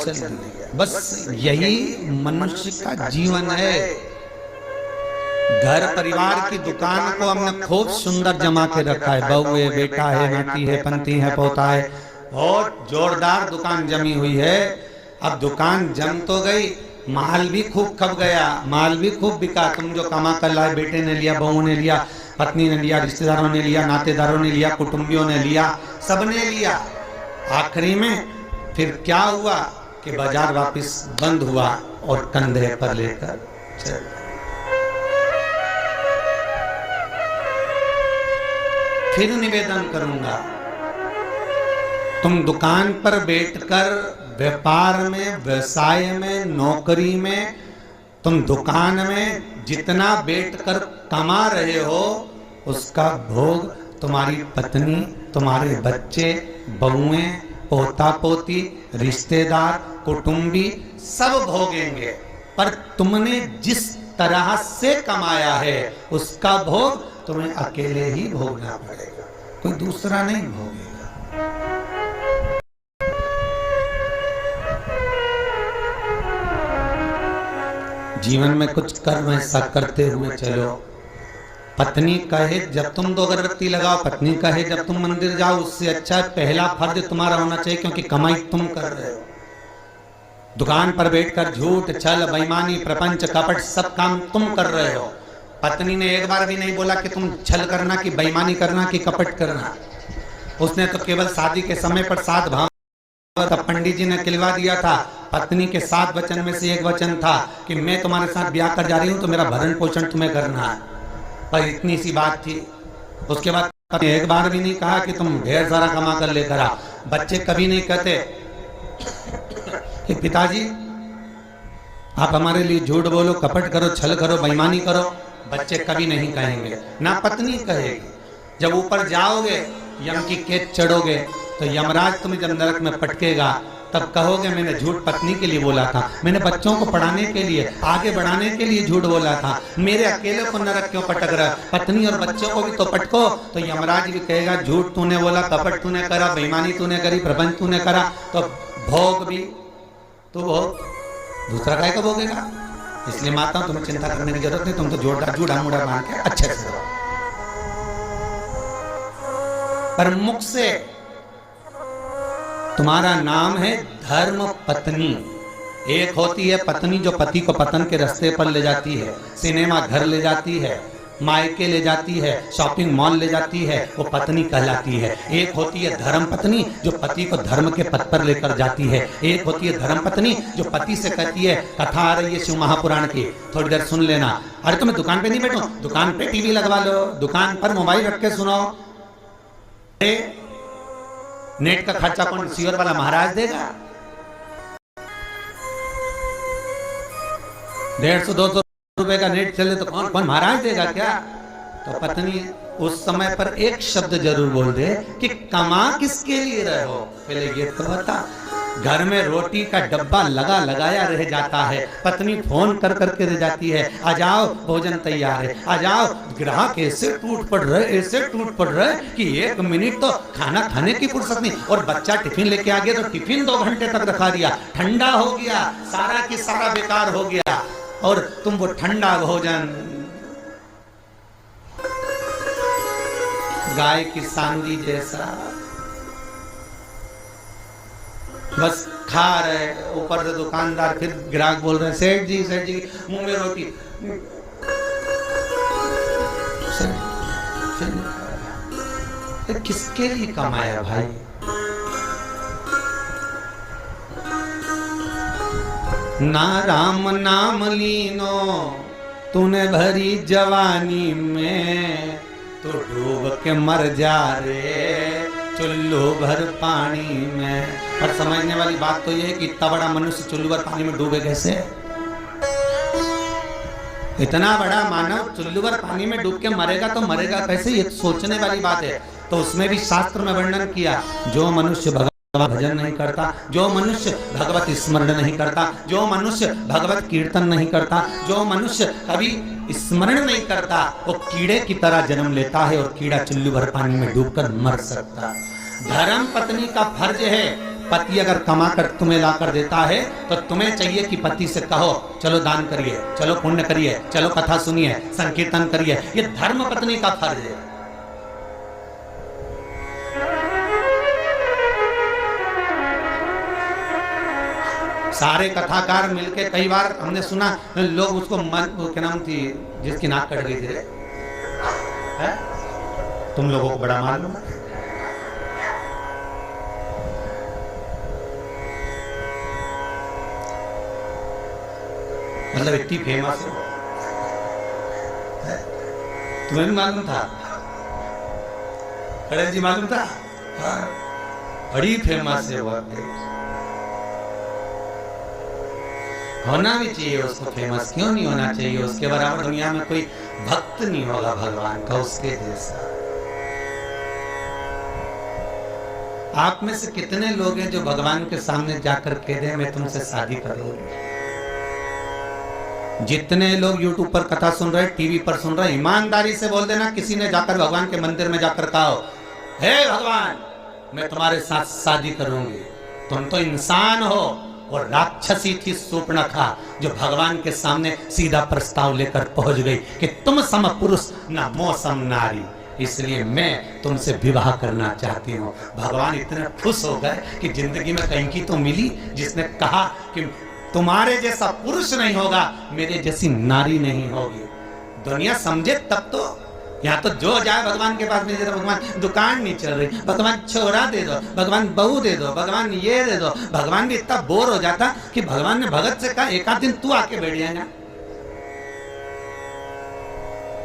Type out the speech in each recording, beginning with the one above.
कौशल्य। बस यही मनुष्य का जीवन है। घर परिवार की दुकान को हमने खूब सुंदर जमा के रखा है, बहू है, बेटा है, नाती है, पंती है, पोता है, और जोरदार दुकान जमी हुई है। अब दुकान जम तो गई, माल भी खूब खप गया, माल भी खूब बिका। तुम जो कमा कर लाए, बेटे ने लिया, बहू ने लिया, पत्नी ने लिया, रिश्तेदारों ने लिया, नातेदारों ने लिया, कुटुंबियों ने लिया, सबने लिया। आखिरी में फिर क्या हुआ कि बाजार वापस बंद हुआ और कंधे पर लेकर चल। फिर निवेदन करूंगा, तुम दुकान पर बैठकर व्यापार में, व्यवसाय में, नौकरी में, तुम दुकान में जितना बैठकर कमा रहे हो उसका भोग तुम्हारी पत्नी, तुम्हारे बच्चे, बहुएं, पोता पोती, रिश्तेदार, कुटुंबी सब भोगेंगे। पर तुमने जिस तरह से कमाया है उसका भोग तुम्हें अकेले ही भोगना पड़ेगा, कोई दूसरा नहीं भोगेगा। जीवन में कुछ कर्म ऐसा करते हुए चलो। पत्नी कहे जब तुम दो अगरबत्ती लगाओ, पत्नी कहे जब तुम मंदिर जाओ, उससे अच्छा पहला फर्ज तुम्हारा होना चाहिए, क्योंकि कमाई तुम कर रहे हो। दुकान पर बैठकर झूठ, छल, बेईमानी, प्रपंच, कपट सब काम तुम कर रहे हो। पत्नी ने एक बार भी नहीं बोला कि तुम छल करना, कि बेईमानी करना, कि कपट करना। उसने तो केवल शादी के समय पर 7 भाव तब पंडित जी ने खिलवा दिया था। पत्नी के 7 वचन में से एक वचन था कि मैं तुम्हारे साथ ब्याह कर जा रही हूं तो मेरा भरण पोषण तुम्हें करना है, पर इतनी सी बात थी। उसके बाद एक बार भी नहीं कहा कि तुम ढेर सारा कमा कर लेकर आ। बच्चे कभी नहीं कहते कि पिताजी आप हमारे लिए झूठ बोलो, कपट करो, छल करो, बेईमानी करो। बच्चे कभी नहीं कहेंगे, ना पत्नी कहेगी। जब ऊपर जाओगे, यम की कैद चढ़ोगे, तो यमराज तुम्हें जब नरक में पटकेगा तब कहोगे मैंने झूठ पत्नी के लिए बोला था, मैंने बच्चों को पढ़ाने के लिए, आगे बढ़ाने के लिए झूठ बोला था, मेरे अकेले को नरक क्यों पटक रहा? पत्नी और बच्चों को भी तो पटको। तो यमराज भी कहेगा झूठ तूने बोला, कपट तूने करा, बेईमानी तूने करी, प्रपंच तूने करा, तो भोग भी तो भोग दूसरा काय का भोगेगा। इसलिए माता तुम्हें चिंता करने की जरूरत नहीं, तुम तो जोरदार जूढ़ा मुड़ा मान के अच्छे से रहो। पर मुख से तुम्हारा नाम है धर्म पत्नी। एक होती है पत्नी जो पति को पतन के रास्ते पर ले जाती है, सिनेमा घर ले जाती है, मायके ले जाती है, शॉपिंग मॉल ले जाती है, वो पत्नी कहलाती है। एक होती है धर्म पत्नी जो पति को धर्म के पथ पर लेकर जाती है। एक होती है धर्म पत्नी जो पति से कहती है, कथा आ रही है शिव महापुराण की, थोड़ी देर सुन लेना। अरे तुम्हें दुकान पे नहीं बैठो, दुकान पे टीवी लगवा लो, दुकान पर मोबाइल रख के सुनो। नेट का खर्चा कौन सीवर वाला महाराज देगा? 150-200 रुपए का नेट चले तो कौन कौन महाराज देगा क्या? तो पत्नी उस समय पर एक शब्द जरूर बोल दे कि कमा किसके लिए रहे हो, पहले ये तो बता। घर में रोटी का डब्बा लगा लगाया रह जाता है, पत्नी फोन कर करके रह जाती है, आ जाओ भोजन तैयार है, आ जाओ। ग्राहक ऐसे टूट पड़ रहे, ऐसे टूट पड़ रहे कि 1 मिनट तो खाना खाने की फुर्सत नहीं। और बच्चा टिफिन लेके आ गया तो टिफिन 2 घंटे तक रखा दिया, ठंडा हो गया, सारा की सारा बेकार हो गया। और तुम वो ठंडा भोजन गाय की सांडी जैसा बस खा रहे, ऊपर से दुकानदार फिर ग्राहक बोल रहे सेठ जी मुंह में रोटी। किसके लिए कमाया भाई? ना राम नाम लीनो तूने भरी जवानी में, तो डूब के मर जा रे चुल्लू भर पानी में। पर समझने वाली बात तो ये है कि इतना बड़ा मनुष्य चुल्लू भर पानी में डूबे कैसे? इतना बड़ा मानव चुल्लू भर पानी में डूब के मरेगा तो मरेगा कैसे? ये सोचने वाली बात है। तो उसमें भी शास्त्र में वर्णन किया, जो मनुष्य भगवान भजन नहीं करता, जो मनुष्य भगवत स्मरण नहीं करता, जो मनुष्य भगवत कीर्तन नहीं करता, जो मनुष्य कभी स्मरण नहीं करता, वो कीड़े की तरह जन्म लेता है और कीड़ा चुल्लू भर पानी में डूबकर मर सकता है। धर्म पत्नी का फर्ज है पति अगर कमा कर तुम्हें ला कर देता है तो तुम्हें चाहिए कि पति से कहो चलो दान करिए, चलो पुण्य करिए, चलो कथा सुनिए, संकीर्तन करिए। ये धर्म पत्नी का फर्ज है। सारे कथाकार मिलके, कई बार हमने सुना लोग उसको क्या नाम थी जिसकी नाक कट गई थी, तुम लोगों को बड़ा मालूम है। मतलब इतनी फेमस है, तुम्हें भी मालूम था? खड़े जी मालूम था? बड़ी फेमस है वो। होना भी चाहिए उसको फेमस, क्यों नहीं होना चाहिए? उसके बराबर दुनिया में कोई भक्त नहीं होगा भगवान का उसके जैसा। आप में से कितने लोग हैं जो भगवान के सामने जाकर कह दे मैं तुमसे शादी करूंगी? जितने लोग YouTube पर कथा सुन रहे, टीवी पर सुन रहे, ईमानदारी से बोल देना किसी ने जाकर भगवान के मंदिर में जाकर कहा हो हे भगवान मैं तुम्हारे साथ शादी करूंगी। तुम तो इंसान हो, और राक्षसी थी शूर्पणखा जो भगवान के सामने सीधा प्रस्ताव लेकर पहुंच गई कि तुम सम पुरुष न मौसम नारी, इसलिए मैं तुमसे विवाह करना चाहती हूँ। भगवान इतने खुश हो गए कि जिंदगी में कहीं की तो मिली जिसने कहा कि तुम्हारे जैसा पुरुष नहीं होगा, मेरे जैसी नारी नहीं होगी। दुनिया समझे तब तो। यहाँ तो जो जाए भगवान के पास में, भगवान दुकान नहीं चल रही, भगवान छोरा दे दो, भगवान बहू दे दो, भगवान ये दे दो। भगवान भी इतना बोर हो जाता कि भगवान ने भगत से कहा एक आध दिन तू आके बैठ जाएगा,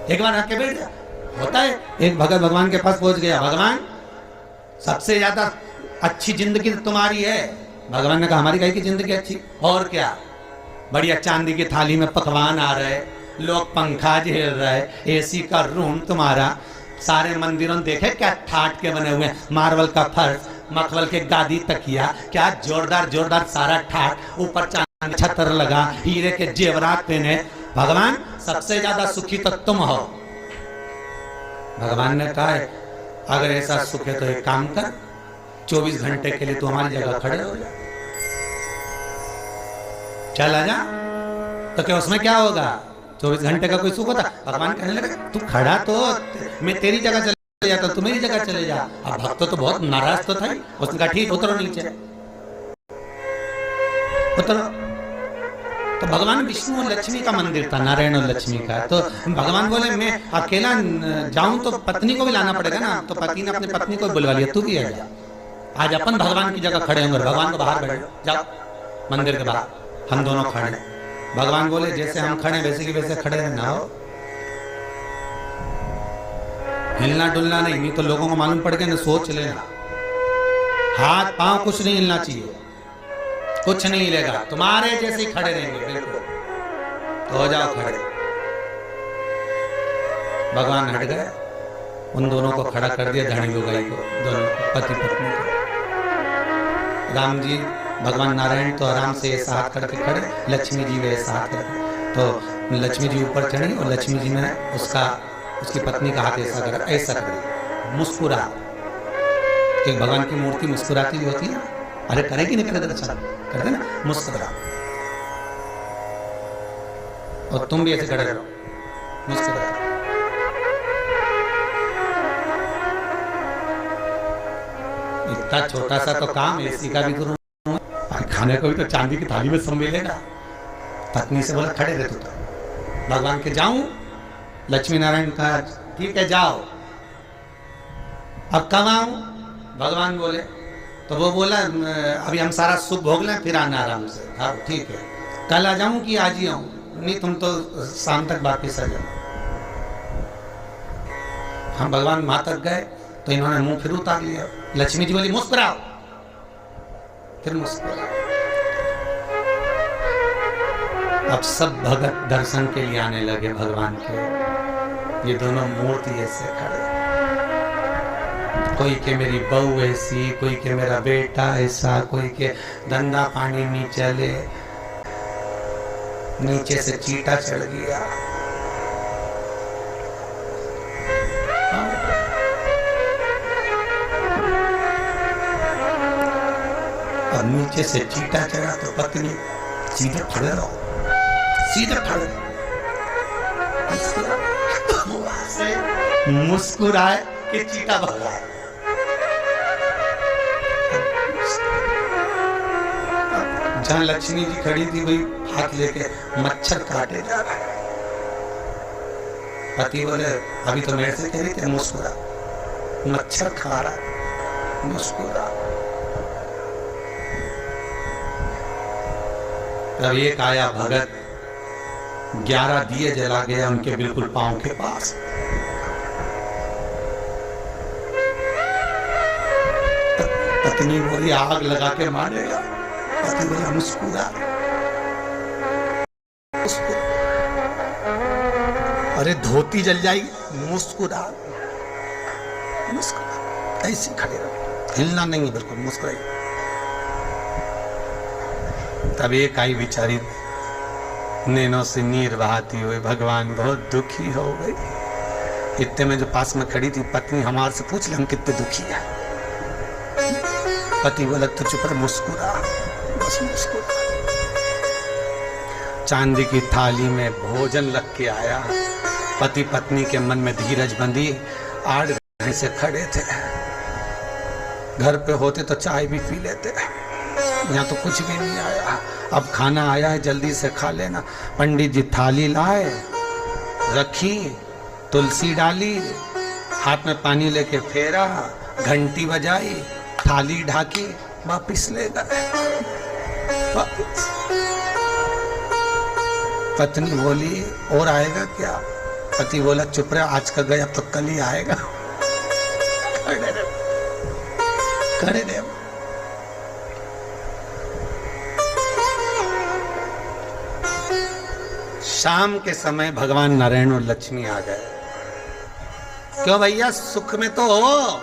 एक बार आके बैठ जा। होता है एक भगत भगवान के पास पहुंच गया, भगवान सबसे ज्यादा अच्छी जिंदगी तुम्हारी है। भगवान ने कहा हमारी कहीं की जिंदगी अच्छी, और क्या, बढ़िया चांदी की थाली में पकवान आ रहे, लोग पंखा झेल रहे, एसी का रूम तुम्हारा, सारे मंदिरों देखे क्या ठाट के बने हुए, मार्बल का फर्श, मखमल के गादी तकिया, क्या जोरदार जोरदार सारा ठाट, ऊपर चांदी छतर लगा, हीरे के जेवरात पहने। भगवान सबसे ज्यादा सुखी तो तुम हो। भगवान ने कहा अगर ऐसा सुख है तो एक काम कर, 24 घंटे के लिए तू हमारी जगह खड़े हो जा, चल आजा। तो क्या उसमें क्या होगा? 24 घंटे का कोई सुख होता? भगवान कहने लगे तू खड़ा तो मैं तेरी जगह चले जाता, तू मेरी जगह चले जा। अब भक्त तो बहुत नाराज तो था, उसने कहा ठीक उतरो नीचे, उतरो। तो भगवान विष्णु और लक्ष्मी का मंदिर था, नारायण और लक्ष्मी का। तो भगवान बोले मैं अकेला जाऊं तो पत्नी को भी लाना पड़ेगा ना, तो पति ने अपनी पत्नी को बुलवा लिया, तू भी आ जा, आज अपन भगवान की जगह खड़े होंगे। भगवान को बाहर बैठ जाओ, मंदिर के बाहर हम दोनों खड़े। भगवान बोले जैसे हम खड़े वैसे की वैसे खड़े रहना हो, हिलना डुलना नहीं, नहीं तो लोगों को मालूम पड़ गया ना, सोच लेना। हाथ पांव कुछ नहीं हिलना चाहिए, कुछ नहीं हिलेगा, तुम्हारे जैसे ही खड़े रहेंगे बिल्कुल। तो हो जाओ खड़े। भगवान हट गए, उन दोनों को खड़ा कर दिया, धनी लुगाई को, दोनों पति पत्नी को। राम जी भगवान नारायण तो आराम से ऐसा हाथ करके खड़े, लक्ष्मी जी वैसा हाथ करके। तो लक्ष्मी जी ऊपर चढ़ी और लक्ष्मी जी ने उसकी पत्नी का हाथ ऐसा करा, ऐसा कर मुस्कुरा। एक भगवान की मूर्ति मुस्कुराती भी होती है, अरे करेगी नहीं करे दर्शन कर देना, मुस्कुरा। और तुम भी ऐसे खड़े रहो, मुस्कुरा। इतना छोटा सा तो काम एसी का भी करूं, खाने को भी तो चांदी की थाली में सब मिलेगा। पत्नी से बोला खड़े रहे तू तो। भगवान के जाऊं? लक्ष्मी नारायण कहा ठीक है जाओ। अब कब आऊं? भगवान बोले, तो वो बोला अभी हम सारा सुख भोग लें फिर आना आराम से। हाँ ठीक है, कल आ जाऊं कि आज ही आऊं? नहीं तुम तो शाम तक वापिस आ जाओ। हम भगवान वहां तक गए तो इन्होंने मुंह फिर उतार लिया। लक्ष्मी जी बोली मुस्कुराओ, फिर मुस्कुरा। अब सब भगत दर्शन के लिए आने लगे भगवान के। ये दोनों मूर्ति ऐसे खड़े, कोई के मेरी बहू ऐसी, कोई के मेरा बेटा ऐसा, कोई के धंधा पानी नहीं चले, नीचे से चीटा चढ़ गया। अब नीचे से चीटा चढ़ा तो पत्नी सीधे खड़े रहो, सीधे खड़े मुस्कुराए कि चीटा भगा। जहां लक्ष्मी जी खड़ी थी वही हाथ लेके मच्छर काटे जा रहा है। पति बोले अभी तो मेरे से कह रही थी मुस्कुरा, मच्छर खा रहा मुस्कुरा। तब एक आया भगत, 11 दिए जला गया उनके बिल्कुल पांव के पास। पत्नी बोली आग लगा के मारेगा, पति बोला मुस्कुरा। अरे धोती जल जाएगी, मुस्कुरा मुस्कुरा, ऐसे खड़े रहो, हिलना नहीं, बिल्कुल मुस्कुराइए। तब एक आई बेचारी नैनों से नीर बहाती हुई, भगवान बहुत दुखी हो गई। इतने में जो पास में खड़ी थी पत्नी, हमारे से पूछ ले हम कितने दुखी है। पति बोला तो चुप रह, मुस्कुरा, बस मुस्कुरा। चांदी की थाली में भोजन रख के आया। पति पत्नी के मन में धीरज बंधी। 8 घंटे से खड़े थे, घर पे होते तो चाय भी पी लेते, यहाँ तो कुछ भी नहीं आया। अब खाना आया है, जल्दी से खा लेना। पंडित जी थाली लाए, रखी, तुलसी डाली, हाथ में पानी लेके फेरा, घंटी बजाई, थाली ढाकी, वापिस ले गए। पत्नी बोली और आएगा क्या? पति बोला चुप रहे, आज का गया तो कल ही आएगा। खड़े रहे। शाम के समय भगवान नारायण और लक्ष्मी आ गए। क्यों भैया, सुख में तो हो,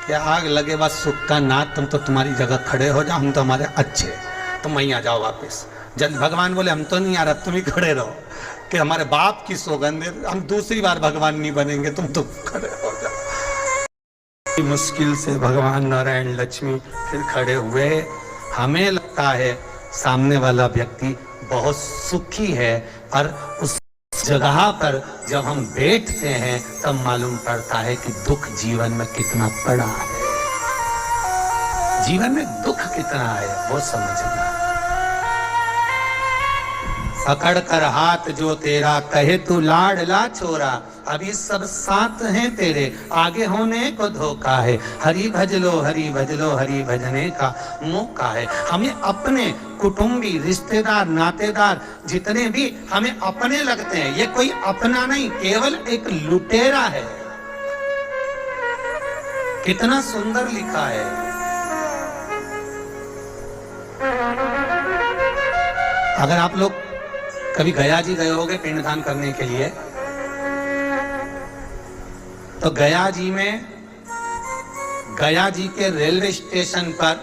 क्या आग लगे बस सुख का नाथ, तुम तो तुम्हारी जगह खड़े हो जाओ, हम तो हमारे अच्छे, तुम वहीं आ जाओ वापस। जब भगवान बोले हम तो नहीं आ रहा, तुम ही खड़े रहो, कि हमारे बाप की सौगंध है, हम दूसरी बार भगवान नहीं बनेंगे, तुम तो खड़े हो जाओ। मुश्किल से भगवान नारायण लक्ष्मी फिर खड़े हुए। हमें लगता है सामने वाला व्यक्ति बहुत सुखी है, और उस जगह पर जब हम बैठते हैं तब मालूम पड़ता है कि दुख जीवन में कितना पड़ा है, जीवन में दुख कितना है वो समझना। पकड़ कर हाथ जो तेरा, कहे तू लाडला छोरा, अभी सब साथ हैं तेरे, आगे होने को धोखा है। हरि भज लो, हरि भज लो, हरि भजने का मौका है। हमें अपने कुटुंबी, रिश्तेदार, नातेदार जितने भी हमें अपने लगते हैं, ये कोई अपना नहीं, केवल एक लुटेरा है। कितना सुंदर लिखा है। अगर आप लोग कभी गया जी गए होगे पिंडदान करने के लिए, तो गया जी में, गया जी के रेलवे स्टेशन पर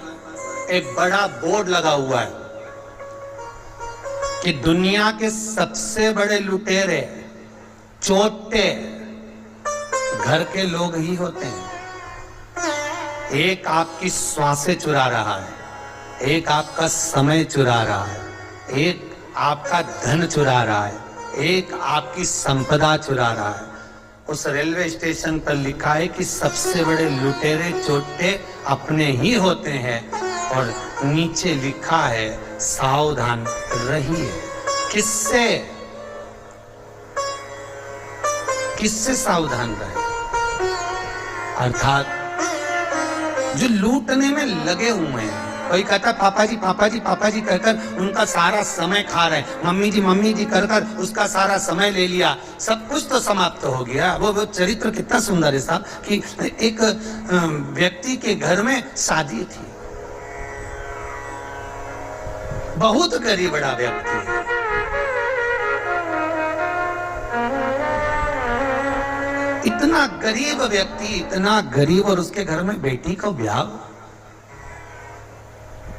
एक बड़ा बोर्ड लगा हुआ है कि दुनिया के सबसे बड़े लुटेरे, चोटे घर के लोग ही होते हैं। एक आपकी श्वासें चुरा रहा है, एक आपका समय चुरा रहा है, एक आपका धन चुरा रहा है, एक आपकी संपदा चुरा रहा है। उस रेलवे स्टेशन पर लिखा है कि सबसे बड़े लुटेरे चोटे अपने ही होते हैं, और नीचे लिखा है सावधान रहिए। किससे? किससे सावधान रहे? अर्थात जो लूटने में लगे हुए हैं। कोई कहता पापा जी पापा जी पापा जी कहकर उनका सारा समय खा रहे, मम्मी जी कर कर उसका सारा समय ले लिया, सब कुछ तो समाप्त हो गया। वो चरित्र कितना सुंदर है साहब, कि एक व्यक्ति के घर में शादी थी, बहुत गरीब बड़ा व्यक्ति है, इतना गरीब व्यक्ति, इतना गरीब, और उसके घर में बेटी को ब्याह,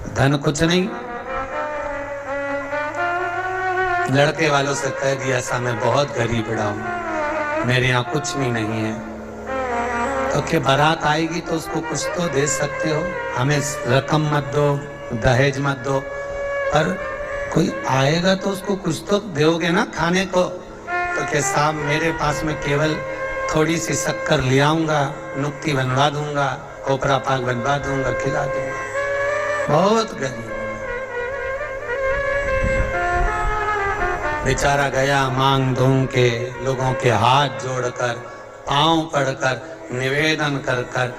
धन कुछ नहीं। लड़के वालों से कह दिया ऐसा मैं बहुत गरीब बड़ा हूं, मेरे यहाँ कुछ भी नहीं है। तो क्या बारात आएगी तो उसको कुछ तो दे सकते हो? हमें रकम मत दो, दहेज मत दो, पर कोई आएगा तो उसको कुछ तो दोगे ना खाने को। तो क्या साहब मेरे पास में केवल थोड़ी सी शक्कर ले आऊंगा, नुक्ती बनवा दूंगा, खोपरा पाक बनवा दूंगा, खिला दूंगा। बहुत गरीब बेचारा गया मांग धूम के, लोगों के हाथ जोड़कर, पांव पड़कर, निवेदन कर कर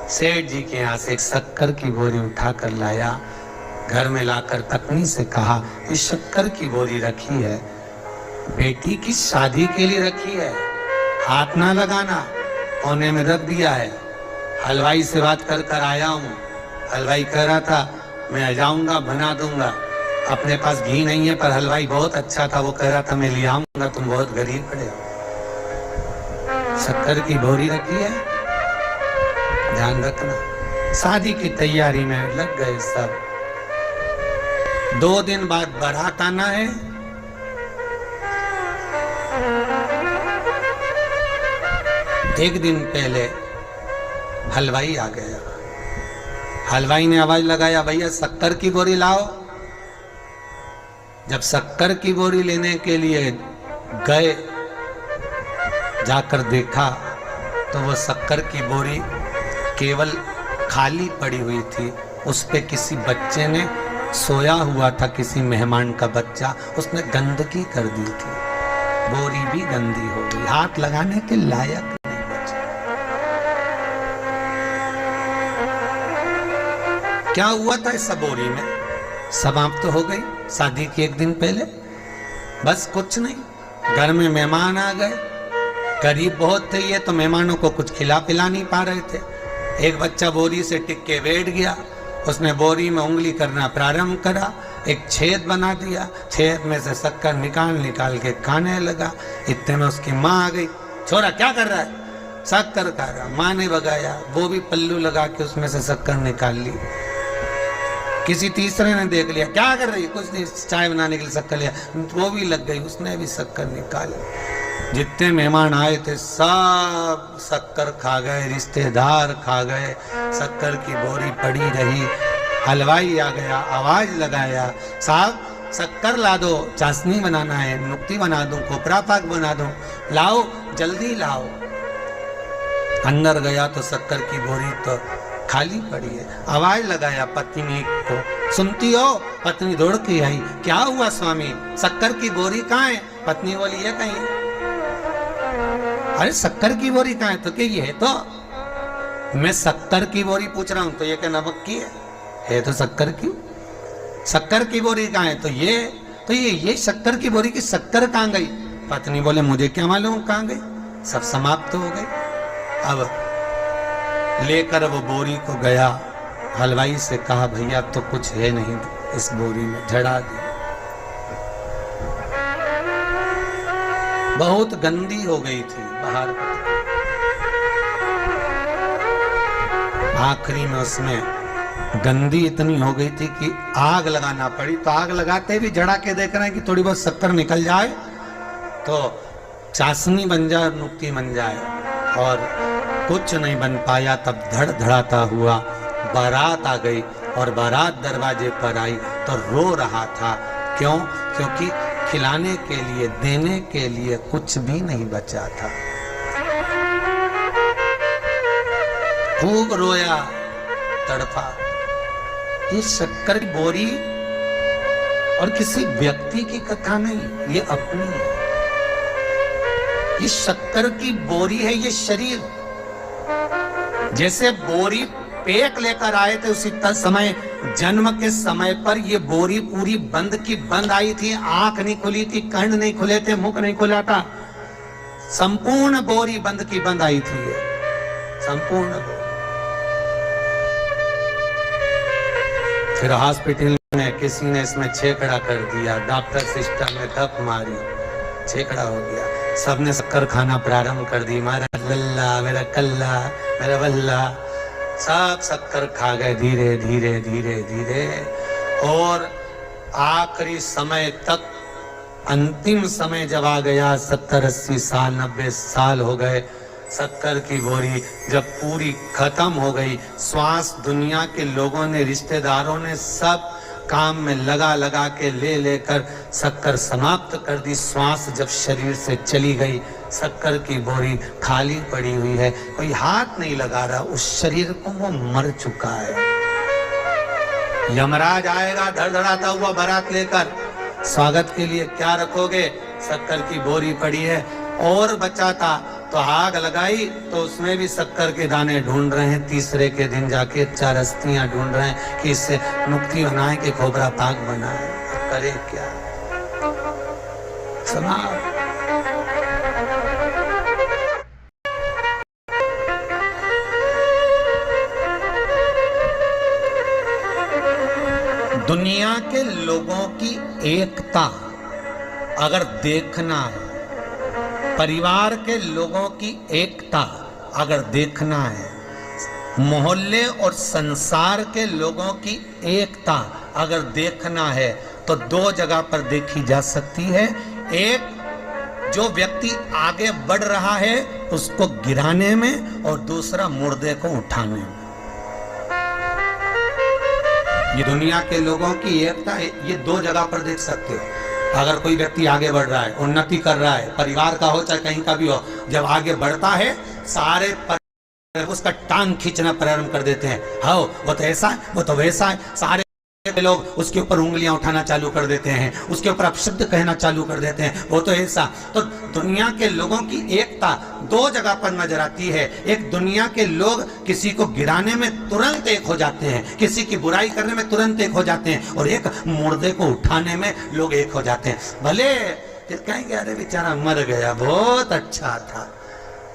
सेठ जी के यहाँ से एक शक्कर की बोरी उठाकर लाया। घर में लाकर पत्नी से कहा, ये शक्कर की बोरी रखी है, बेटी की शादी के लिए रखी है, हाथ ना लगाना, कोने में रख दिया है। हलवाई से बात कर कर आया हूँ। हलवाई कह रहा था मैं आ जाऊंगा, बना दूंगा। अपने पास घी नहीं है, पर हलवाई बहुत अच्छा था, वो कह रहा था मैं ले आऊंगा, तुम बहुत गरीब पड़े हो। शक्कर की बोरी रखी है, ध्यान रखना। शादी की तैयारी में लग गए सब। 2 दिन बाद बारात आना है। एक दिन पहले हलवाई आ गया। हलवाई ने आवाज लगाया, भैया शक्कर की बोरी लाओ। जब शक्कर की बोरी लेने के लिए गए, जाकर देखा तो वो शक्कर की बोरी केवल खाली पड़ी हुई थी। उस पे किसी बच्चे ने सोया हुआ था, किसी मेहमान का बच्चा, उसने गंदगी कर दी थी। बोरी भी गंदी हो गई, हाथ लगाने के लायक नहीं बची। क्या हुआ था इस बोरी में? समाप्त तो हो गई शादी के 1 दिन पहले। बस कुछ नहीं, घर में मेहमान आ गए, गरीब बहुत थे ये, तो मेहमानों को कुछ खिला पिला नहीं पा रहे थे। एक बच्चा बोरी से टिक के बैठ गया, उसने बोरी में उंगली करना प्रारंभ करा, एक छेद बना दिया, छेद में से शक्कर निकाल के खाने लगा। इतने में उसकी माँ आ गई, छोरा क्या कर रहा है? शक्कर खा रहा। माँ ने भगाया, वो भी पल्लू लगा के उसमें से शक्कर निकाल ली। किसी तीसरे ने देख लिया, क्या कर रही है? कुछ नहीं, चाय बनाने के लिए शक्कर लिया, वो भी लग गई, उसने भी शक्कर निकाली। जितने मेहमान आए थे सब शक्कर खा गए, रिश्तेदार खा गए, शक्कर की बोरी पड़ी रही। हलवाई आ गया, आवाज लगाया, साहब शक्कर ला दो, चाशनी बनाना है, नुक्ती बना दूं, खोपरा पाक बना दूं, लाओ जल्दी लाओ। अंदर गया तो शक्कर की बोरी तो खाली पड़ी है। आवाज लगाया पत्नी को, सुनती हो? पत्नी दौड़ के आई, क्या हुआ स्वामी, शक्कर की बोरी कहाँ है? पत्नी बोली है कहीं। अरे शक्कर की बोरी कहाँ है? तो क्या ये है? तो मैं शक्कर की बोरी पूछ रहा हूं, तो ये क्या नमक की है तो शक्कर की। शक्कर की बोरी कहाँ है? तो ये शक्कर की बोरी की शक्कर कहाँ गई? पत्नी बोले मुझे क्या मालूम कहाँ गई, सब समाप्त हो गई। अब लेकर वो बोरी को गया, हलवाई से कहा भैया तो कुछ है नहीं इस बोरी में, झड़ा दी। बहुत गंदी हो गई थी बाहर। आखिरी में उसमें गंदी इतनी हो गई थी कि आग लगाना पड़ी। तो आग लगाते भी झड़ा के देख रहे हैं कि थोड़ी बहुत शक्कर निकल जाए तो चाशनी बन जाए, नुक्ती बन जाए, और कुछ नहीं बन पाया। तब धड़ धड़ाता हुआ बारात आ गई और बारात दरवाजे पर आई तो रो रहा था। क्यों? क्योंकि खिलाने के लिए, देने के लिए कुछ भी नहीं बचा था। खूब रोया, तड़पा। ये शक्कर की बोरी और किसी व्यक्ति की कथा नहीं, ये अपनी है। ये शक्कर की बोरी है, ये शरीर। जैसे बोरी पेट लेकर आए थे उसी समय, जन्म के समय पर ये बोरी पूरी बंद की बंद आई थी। आंख नहीं खुली थी, कान नहीं खुले थे, मुख नहीं खुला था, संपूर्ण बोरी बंद की बंद आई थी, ये संपूर्ण बोरी। फिर हॉस्पिटल में किसी ने इसमें छेकड़ा कर दिया, डॉक्टर सिस्टम में धप मारी, छेकड़ा हो गया। सबने शक्कर खाना प्रारंभ कर दी, मेरा लल्ला, मेरा कल्ला, मेरा बल्ला, सब शक्कर खा गए धीरे धीरे धीरे धीरे। और आखिरी समय तक, अंतिम समय जब आ गया, 70-80 साल 90 साल हो गए, शक्कर की बोरी जब पूरी खत्म हो गई, श्वास दुनिया के लोगों ने, रिश्तेदारों ने सब काम में लगा लगा के ले लेकर शक्कर समाप्त कर दी। श्वास जब शरीर से चली गई, शक्कर की बोरी खाली पड़ी हुई है, कोई हाथ नहीं लगा रहा उस शरीर को, वो मर चुका है। यमराज आएगा धड़धड़ाता हुआ बारात लेकर, स्वागत के लिए क्या रखोगे? शक्कर की बोरी पड़ी है। और बचा था तो आग लगाई तो उसमें भी शक्कर के दाने ढूंढ रहे हैं। तीसरे के दिन जाके 4 अस्थियां ढूंढ रहे हैं कि इससे नुक्ति बनाए कि खोबरा पाक बनाए। करे क्या? सुना दुनिया के लोगों की एकता अगर देखना है, परिवार के लोगों की एकता अगर देखना है, मोहल्ले और संसार के लोगों की एकता अगर देखना है तो 2 जगह पर देखी जा सकती है। एक, जो व्यक्ति आगे बढ़ रहा है उसको गिराने में, और दूसरा मुर्दे को उठाने में। ये दुनिया के लोगों की एकता ये 2 जगह पर देख सकते हो। अगर कोई व्यक्ति आगे बढ़ रहा है, उन्नति कर रहा है, परिवार का हो चाहे कहीं का भी हो, जब आगे बढ़ता है सारे उसका टांग खींचना प्रारंभ कर देते हैं। हाँ वो तो ऐसा है, वो तो वैसा है, सारे लोग उसके ऊपर उंगलियां उठाना चालू कर देते हैं, उसके ऊपर अपशब्द कहना चालू कर देते हैं, वो तो ऐसा। तो दुनिया के लोगों की एकता 2 जगह पर नजर आती है। एक, दुनिया के लोग किसी को गिराने में तुरंत एक हो जाते हैं, किसी की बुराई करने में तुरंत एक हो जाते हैं, और एक, मुर्दे को उठाने में लोग एक हो जाते हैं। भले कहेंगे अरे बेचारा मर गया, बहुत अच्छा था,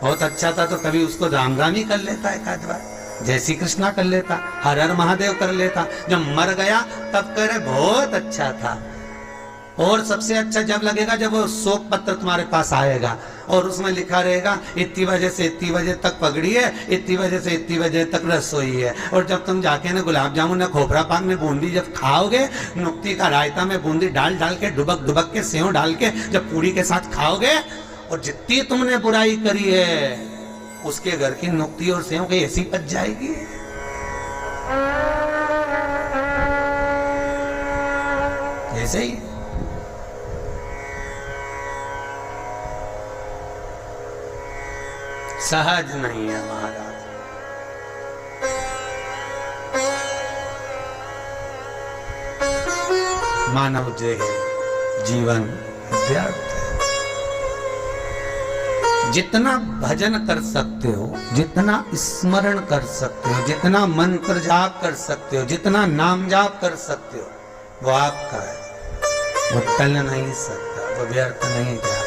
बहुत अच्छा था, तो कभी उसको राम राम ही कर लेता है, एक बार जय श्री कृष्णा कर लेता, हर हर महादेव कर लेता। जब मर गया तब कह रहे बहुत अच्छा था। और सबसे अच्छा जब लगेगा जब वो शोक पत्र तुम्हारे पास आएगा और उसमें लिखा रहेगा इतनी बजे से इतनी बजे तक पगड़ी है, इतनी बजे से इतनी बजे तक रसोई है। और जब तुम जाके ना गुलाब जामुन ना खोपरा पाक में बूंदी जब खाओगे, नुक्ति का रायता में बूंदी डाल डाल के डुबक डुबक के सेव डाल के जब पूरी के साथ खाओगे, और जितनी तुमने बुराई करी है उसके घर की नुक्ति और सेव की ऐसी पच जाएगी। ऐसे ही सहज नहीं है महाराज। मानव जीवन व्यर्थ। जितना भजन कर सकते हो, जितना स्मरण कर सकते हो, जितना मंत्र जाप कर सकते हो, जितना नाम जाप कर सकते हो, वो आपका है, वो टल नहीं सकता, वो व्यर्थ नहीं जाएगा।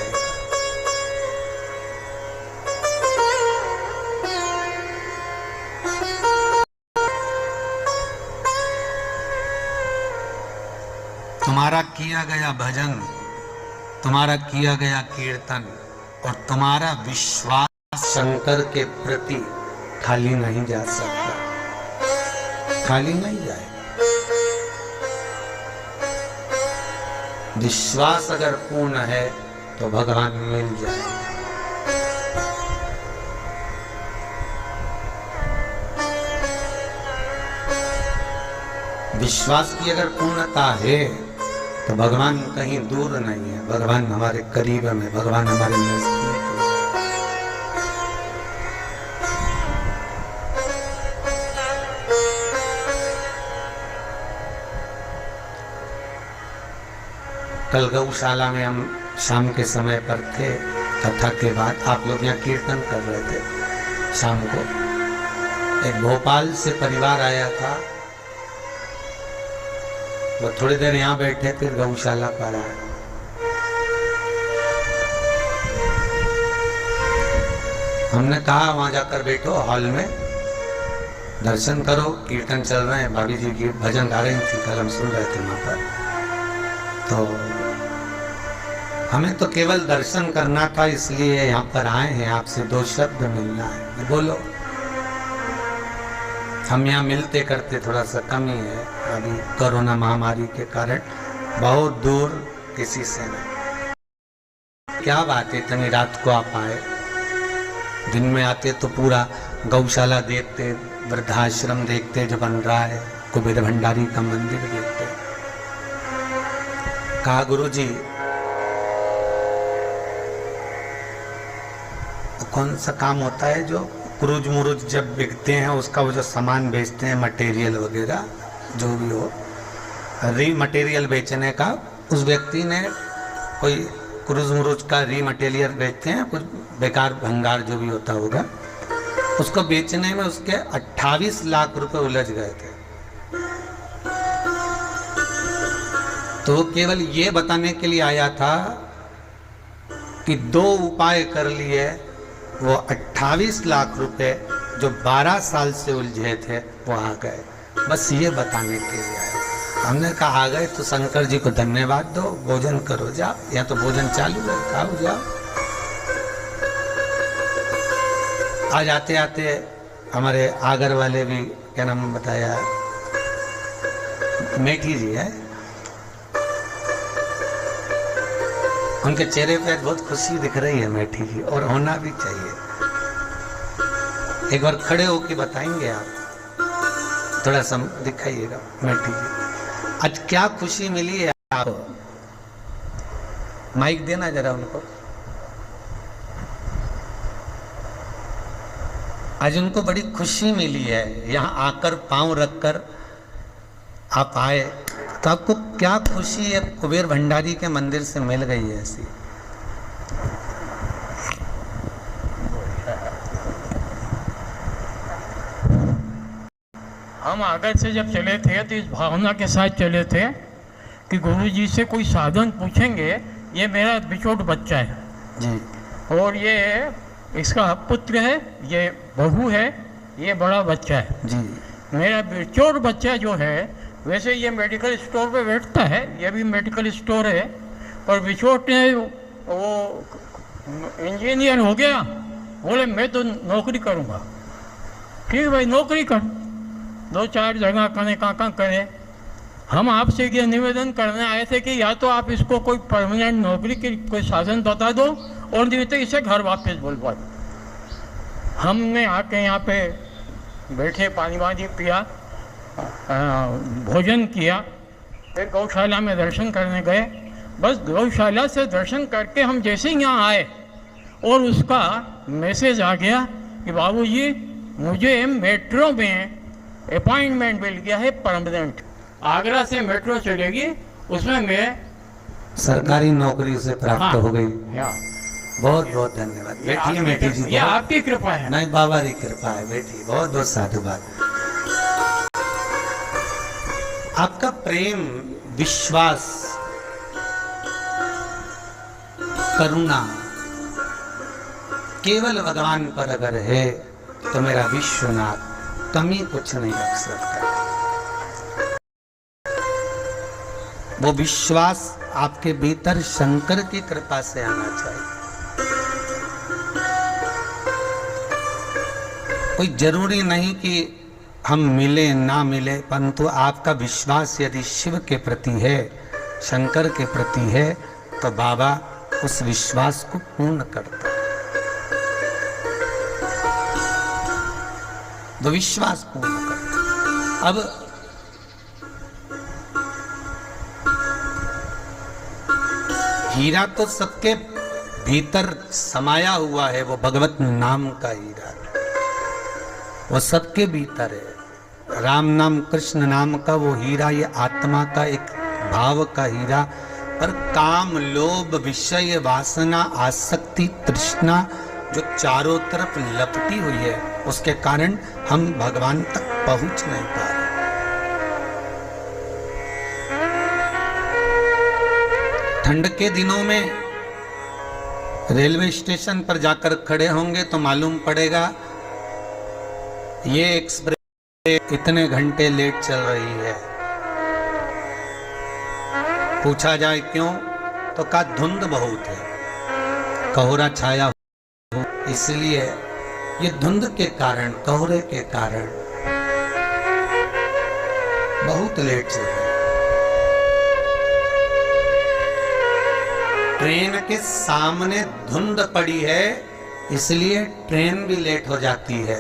तुम्हारा किया गया भजन, तुम्हारा किया गया कीर्तन और तुम्हारा विश्वास शंकर के प्रति खाली नहीं जा सकता, खाली नहीं जाएगा। विश्वास अगर पूर्ण है तो भगवान मिल जाएगा। विश्वास की अगर पूर्णता है तो भगवान कहीं दूर नहीं है, भगवान हमारे करीब में, भगवान हमारे नजदीक है। कल गौशाला में हम शाम के समय पर थे, कथा के बाद आप लोग यहाँ कीर्तन कर रहे थे। शाम को एक भोपाल से परिवार आया था, वो थोड़ी देर यहाँ बैठे, फिर गौशाला पर आए। हमने कहा वहां जाकर बैठो, हॉल में दर्शन करो, कीर्तन चल रहे हैं, भाभी जी की भजन गा रही थी, कल हम सुन रहे थे वहां पर। तो हमें तो केवल दर्शन करना था, इसलिए यहाँ पर आए हैं, आपसे 2 शब्द मिलना है। बोलो। हम यहाँ मिलते करते थोड़ा सा कमी है, अभी कोरोना महामारी के कारण बहुत दूर किसी से नहीं। क्या बात है, इतनी रात को आप आए, दिन में आते तो पूरा गौशाला देखते, वृद्धाश्रम देखते जो बन रहा है, कुबेर भंडारी का मंदिर देखते। कहा गुरुजी कौन सा काम होता है जो क्रूज मुरूज जब बिकते हैं उसका वो जो सामान बेचते हैं मटेरियल वगैरह जो भी हो, री मटेरियल बेचने का, उस व्यक्ति ने कोई क्रूज मुरूज का री मटेरियल बेचते हैं, कुछ बेकार भंगार जो भी होता होगा, उसको बेचने में उसके 28 लाख रुपए उलझ गए थे। तो केवल ये बताने के लिए आया था कि 2 उपाय कर लिए, वो 28 लाख रुपए जो 12 साल से उलझे थे वो आ गए, बस ये बताने के लिए आया। हमने कहा आ गए तो शंकर जी को धन्यवाद दो, भोजन करो जाओ, या तो भोजन चालू है, खाओ जाओ। आज आते आते हमारे आगर वाले भी, क्या नाम बताया, मेठी जी है, उनके चेहरे पे बहुत खुशी दिख रही है मेठी जी, और होना भी चाहिए। एक बार खड़े होके बताएंगे आप, थोड़ा सा दिखाइएगा मेठी जी, आज क्या खुशी मिली है आपको? माइक देना जरा उनको। आज उनको बड़ी खुशी मिली है, यहाँ आकर पांव रखकर आप आए, तो आपको क्या खुशी है? कुबेर भंडारी के मंदिर से मिल गई है ऐसी। हम आगे से जब चले थे तो इस भावना के साथ चले थे कि गुरु जी से कोई साधन पूछेंगे, ये मेरा बिछोट बच्चा है जी, और ये इसका पुत्र है, ये बहू है, ये बड़ा बच्चा है जी। मेरा बिछोट बच्चा जो है, वैसे ये मेडिकल स्टोर पे बैठता है, ये भी मेडिकल स्टोर है, पर बिछोट ने वो इंजीनियर हो गया, बोले मैं तो नौकरी करूँगा। ठीक भाई, नौकरी कर, 2-4 जगह कने कहाँ करे। हम आपसे ये निवेदन करने आए थे कि या तो आप इसको कोई परमानेंट नौकरी की कोई साधन बता दो, और नहीं तो इसे घर वापस बुलवा दो। हमने आके यहाँ पे बैठे, पानी वानी पिया, भोजन किया, फिर गौशाला में दर्शन करने गए। बस गौशाला से दर्शन करके हम जैसे ही यहाँ आए और उसका मैसेज आ गया कि बाबूजी मुझे मेट्रो में अपॉइंटमेंट मिल गया है परमानेंट, आगरा से मेट्रो चलेगी, उसमें मैं सरकारी नौकरी से प्राप्त हो गई। बहुत बहुत धन्यवाद बेटी, मेठी जी, ये आपकी कृपा है। नहीं, बाबा की कृपा है बेटी, बहुत बहुत साधुवाद। आपका प्रेम, विश्वास, करुणा केवल भगवान पर अगर है तो मेरा विश्वनाथ कमी कुछ नहीं रख सकता। वो विश्वास आपके भीतर शंकर की कृपा से आना चाहिए। कोई जरूरी नहीं कि हम मिले ना मिले, परंतु आपका विश्वास यदि शिव के प्रति है, शंकर के प्रति है, तो बाबा उस विश्वास को पूर्ण करता है। तो विश्वास पूर्ण करता। अब हीरा तो सबके भीतर समाया हुआ है, वो भगवत नाम का हीरा, वो सबके भीतर है। राम नाम, कृष्ण नाम का वो हीरा, ये आत्मा का एक भाव का हीरा, पर काम, लोभ, विषय, वासना, आसक्ति, तृष्णा जो चारों तरफ लपटी हुई है, उसके कारण हम भगवान तक पहुंच नहीं पा रहे। ठंड के दिनों में रेलवे स्टेशन पर जाकर खड़े होंगे तो मालूम पड़ेगा ये एक्सप्रेस इतने घंटे लेट चल रही है। पूछा जाए क्यों, तो का धुंध बहुत है, कोहरा छाया हो, इसलिए ये धुंध के कारण, कोहरे के कारण बहुत लेट चल रही है। ट्रेन के सामने धुंध पड़ी है, इसलिए ट्रेन भी लेट हो जाती है।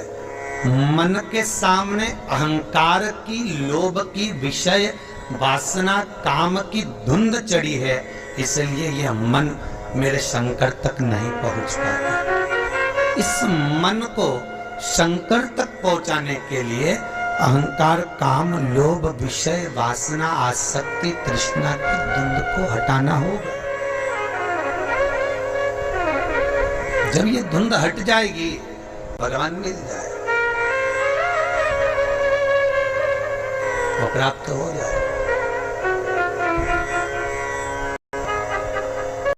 मन के सामने अहंकार की, लोभ की, विषय वासना, काम की धुंध चढ़ी है, इसलिए यह मन मेरे शंकर तक नहीं पहुंच पाता। इस मन को शंकर तक पहुंचाने के लिए अहंकार, काम, लोभ, विषय, वासना, आसक्ति, तृष्णा की धुंध को हटाना होगा। जब ये धुंध हट जाएगी, भगवान मिल जाए, वो प्राप्त हो जाए।